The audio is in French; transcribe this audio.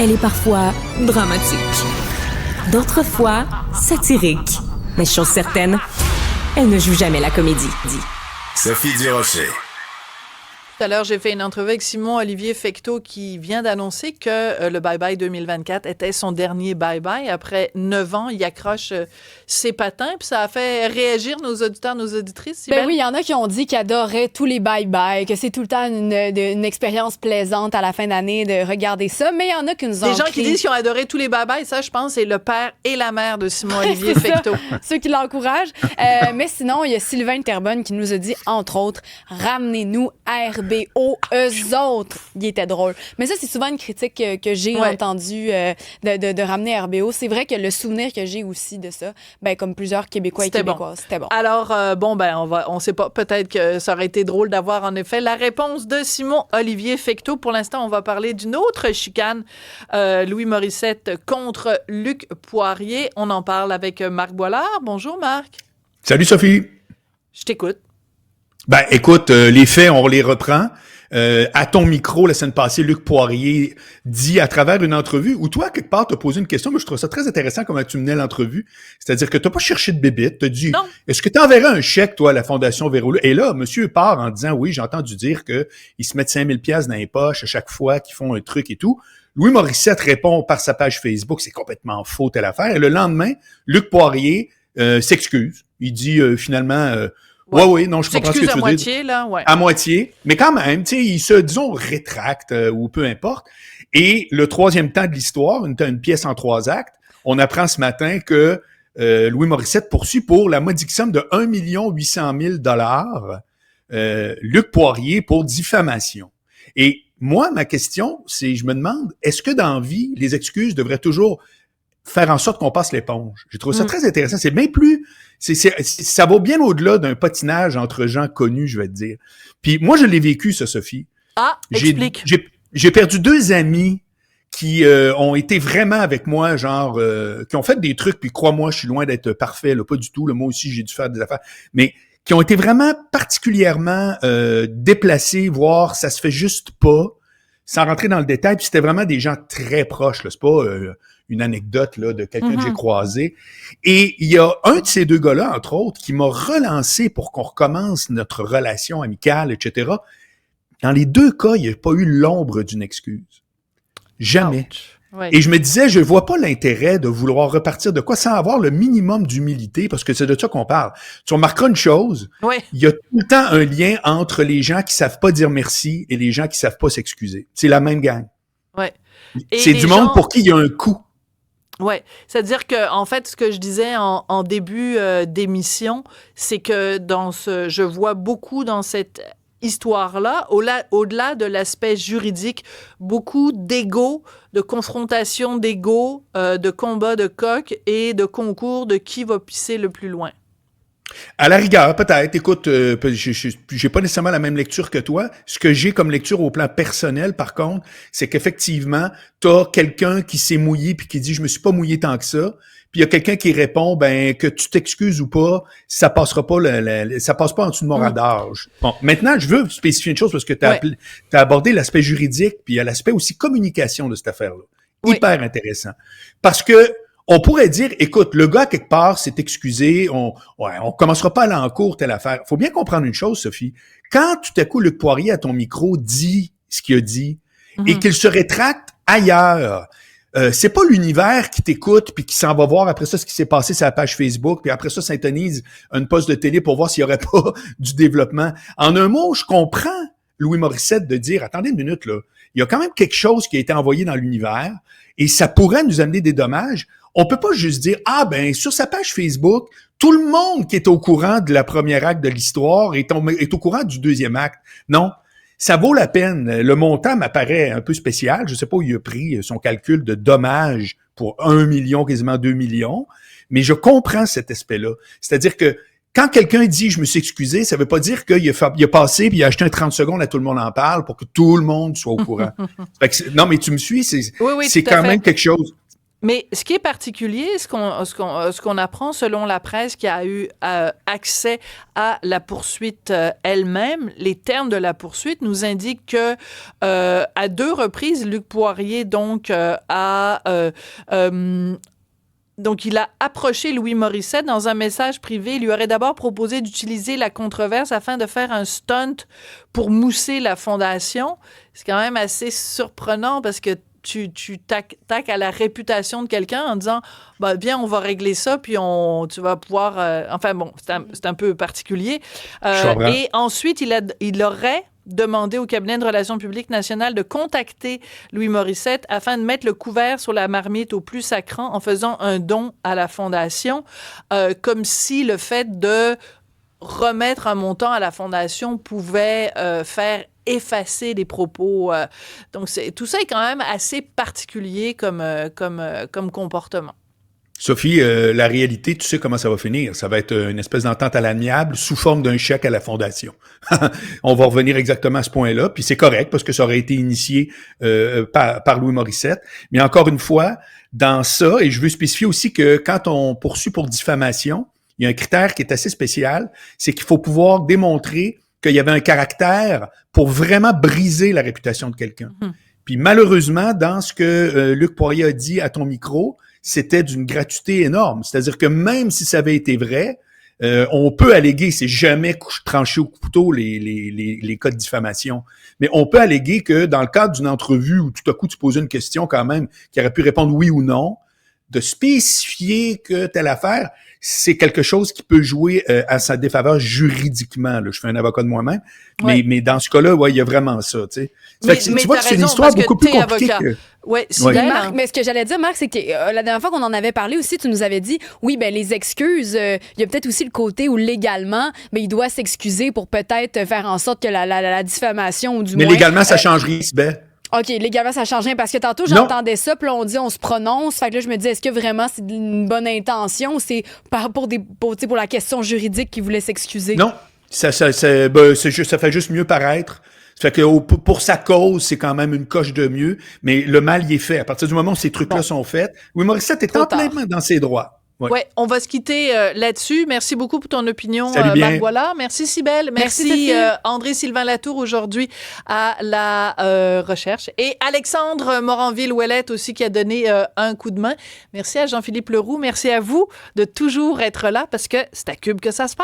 Elle est parfois dramatique, d'autres fois satirique. Mais chose certaine, elle ne joue jamais la comédie. Sophie Durocher. Tout à l'heure, j'ai fait une entrevue avec Simon-Olivier Fecteau qui vient d'annoncer que le Bye Bye 2024 était son dernier Bye Bye. Après 9 ans, il accroche ses patins, puis ça a fait réagir nos auditeurs, nos auditrices. Ben oui, il y en a qui ont dit qu'ils adoraient tous les Bye Bye, que c'est tout le temps une expérience plaisante à la fin d'année de regarder ça, mais il y en a qui nous ont des gens qui disent qu'ils ont adoré tous les Bye Bye, ça, je pense, c'est le père et la mère de Simon-Olivier Fecteau. Ceux qui l'encouragent. Mais sinon, il y a Sylvain Terrebonne qui nous a dit, entre autres, ramenez-nous RBO, eux autres. Il était drôle. Mais ça, c'est souvent une critique que j'ai entendue de ramener RBO. C'est vrai que le souvenir que j'ai aussi de ça, ben, comme plusieurs Québécois et Québécoises, c'était bon. Alors, on sait pas, peut-être que ça aurait été drôle d'avoir, en effet, la réponse de Simon-Olivier Fecteau. Pour l'instant, on va parler d'une autre chicane, Louis Morissette contre Luc Poirier. On en parle avec Marc Boilard. Bonjour, Marc. Salut, Sophie. Je t'écoute. Ben, écoute, les faits, on les reprend. À ton micro, la semaine passée, Luc Poirier dit à travers une entrevue où toi, quelque part, t'as posé une question, mais je trouve ça très intéressant comment tu menais l'entrevue. C'est-à-dire que t'as pas cherché de bébite, t'as dit, non. Est-ce que t'enverrais un chèque, toi, à la Fondation Véro? Et là, monsieur part en disant, oui, j'ai entendu dire que ils se mettent 5000 pièces dans les poches à chaque fois qu'ils font un truc et tout. Louis Morissette répond par sa page Facebook, c'est complètement faux, telle affaire. Et le lendemain, Luc Poirier s'excuse. Il dit, finalement, oui, non, je comprends ce que tu veux dire. À moitié, là, ouais. À moitié. Mais quand même, tu sais, il se, disons, rétracte ou peu importe. Et le troisième temps de l'histoire, une pièce en 3 actes, on apprend ce matin que Louis Morissette poursuit pour la modique somme de 1 800 000 $ Luc Poirier pour diffamation. Et moi, ma question, c'est, je me demande, est-ce que dans la vie, les excuses devraient toujours faire en sorte qu'on passe l'éponge? J'ai trouvé ça très intéressant. C'est bien plus... ça va bien au-delà d'un patinage entre gens connus, je vais te dire. Puis moi, je l'ai vécu, ça, Sophie. Ah, explique. J'ai perdu 2 amis qui ont été vraiment avec moi, genre, qui ont fait des trucs, puis crois-moi, je suis loin d'être parfait, là, pas du tout. Là, moi aussi, j'ai dû faire des affaires. Mais qui ont été vraiment particulièrement déplacés, voire ça se fait juste pas, sans rentrer dans le détail. Puis c'était vraiment des gens très proches, là. C'est pas... une anecdote là de quelqu'un que j'ai croisé. Et il y a un de ces 2 gars-là, entre autres, qui m'a relancé pour qu'on recommence notre relation amicale, etc. Dans les 2 cas, il n'y a pas eu l'ombre d'une excuse. Jamais. Ouais. Et je me disais, je vois pas l'intérêt de vouloir repartir de quoi sans avoir le minimum d'humilité, parce que c'est de ça qu'on parle. Tu remarqueras une chose, il y a tout le temps un lien entre les gens qui savent pas dire merci et les gens qui savent pas s'excuser. C'est la même gang. Ouais. C'est du monde pour qui il y a un coup. Oui, c'est-à-dire que en fait, ce que je disais en début d'émission, c'est que je vois beaucoup dans cette histoire-là, au-delà de l'aspect juridique, beaucoup d'ego, de confrontation d'ego, de combat de coq et de concours de qui va pisser le plus loin. À la rigueur, peut-être. Écoute, j'ai pas nécessairement la même lecture que toi. Ce que j'ai comme lecture au plan personnel, par contre, c'est qu'effectivement, t'as quelqu'un qui s'est mouillé puis qui dit « je me suis pas mouillé tant que ça ». Puis il y a quelqu'un qui répond « ben que tu t'excuses ou pas, ça passera pas, ça passe pas en dessous de mon radar. » Bon, maintenant, je veux spécifier une chose parce que t'as abordé l'aspect juridique puis il y a l'aspect aussi communication de cette affaire-là. Hyper intéressant. Parce que on pourrait dire, écoute, le gars, quelque part, s'est excusé, on commencera pas à aller en cours, telle affaire. Faut bien comprendre une chose, Sophie. Quand tout à coup, Luc Poirier, à ton micro, dit ce qu'il a dit, et qu'il se rétracte ailleurs, c'est pas l'univers qui t'écoute puis qui s'en va voir après ça ce qui s'est passé sur la page Facebook, puis après ça s'intonise une poste de télé pour voir s'il y aurait pas du développement. En un mot, je comprends Louis Morissette de dire, attendez une minute, là, il y a quand même quelque chose qui a été envoyé dans l'univers, et ça pourrait nous amener des dommages. On peut pas juste dire, ah ben, sur sa page Facebook, tout le monde qui est au courant de la première acte de l'histoire est au courant du deuxième acte. Non, ça vaut la peine. Le montant m'apparaît un peu spécial. Je sais pas où il a pris son calcul de dommages pour 1 million, quasiment 2 millions, mais je comprends cet aspect-là. C'est-à-dire que quand quelqu'un dit « je me suis excusé », ça veut pas dire qu'il a passé puis il a acheté un 30 secondes à tout le monde en parle pour que tout le monde soit au courant. Fait que non, mais tu me suis, c'est quand même quelque chose. Mais ce qui est particulier, ce qu'on apprend selon la presse qui a eu accès à la poursuite elle-même, les termes de la poursuite nous indiquent que à 2 reprises, Luc Poirier donc donc, il a approché Louis Morissette dans un message privé. Il lui aurait d'abord proposé d'utiliser la controverse afin de faire un stunt pour mousser la fondation. C'est quand même assez surprenant parce que tu taques à la réputation de quelqu'un en disant bah, « Bien, on va régler ça, puis tu vas pouvoir... Enfin bon, c'est un peu particulier. Et ensuite, il aurait demandé au cabinet de relations publiques nationales de contacter Louis Morissette afin de mettre le couvert sur la marmite au plus sacrant en faisant un don à la Fondation, comme si le fait de remettre un montant à la Fondation pouvait faire effacer des propos. Donc, tout ça est quand même assez particulier comme comportement. Sophie, la réalité, tu sais comment ça va finir. Ça va être une espèce d'entente à l'amiable sous forme d'un chèque à la Fondation. On va revenir exactement à ce point-là, puis c'est correct parce que ça aurait été initié par Louis Morissette. Mais encore une fois, dans ça, et je veux spécifier aussi que quand on poursuit pour diffamation, il y a un critère qui est assez spécial, c'est qu'il faut pouvoir démontrer qu'il y avait un caractère pour vraiment briser la réputation de quelqu'un. Puis malheureusement, dans ce que Luc Poirier a dit à ton micro, c'était d'une gratuité énorme. C'est-à-dire que même si ça avait été vrai, on peut alléguer, c'est jamais tranché au couteau les cas de diffamation, mais on peut alléguer que dans le cadre d'une entrevue où tout à coup tu posais une question quand même qui aurait pu répondre oui ou non, de spécifier que telle affaire, c'est quelque chose qui peut jouer à sa défaveur juridiquement. Là. Je fais un avocat de moi-même, mais dans ce cas-là, ouais, il y a vraiment ça. Tu sais. Tu vois que c'est une histoire beaucoup plus compliquée que... Ouais, Marc, mais ce que j'allais dire, Marc, c'est que la dernière fois qu'on en avait parlé aussi, tu nous avais dit, oui, ben les excuses, il y a peut-être aussi le côté où légalement, ben il doit s'excuser pour peut-être faire en sorte que la diffamation ou du moins... Mais légalement, ça change rien, Sibeth. OK, légalement, ça change rien. Parce que tantôt, j'entendais ça, puis là, on dit on se prononce. Fait que là, je me dis, est-ce que vraiment c'est une bonne intention ou c'est pour la question juridique qu'il voulait s'excuser? Non, ça fait juste mieux paraître. Ça fait que pour sa cause, c'est quand même une coche de mieux, mais le mal y est fait. À partir du moment où ces trucs-là sont faits, Louis Morissette est entièrement dans ses droits. Ouais, on va se quitter là-dessus. Merci beaucoup pour ton opinion, Marc Boilard. Merci, Cybèle. Merci André-Sylvain Latour aujourd'hui à la recherche. Et Alexandre Moranville-Ouellette aussi qui a donné un coup de main. Merci à Jean-Philippe Leroux. Merci à vous de toujours être là parce que c'est à Cube que ça se passe.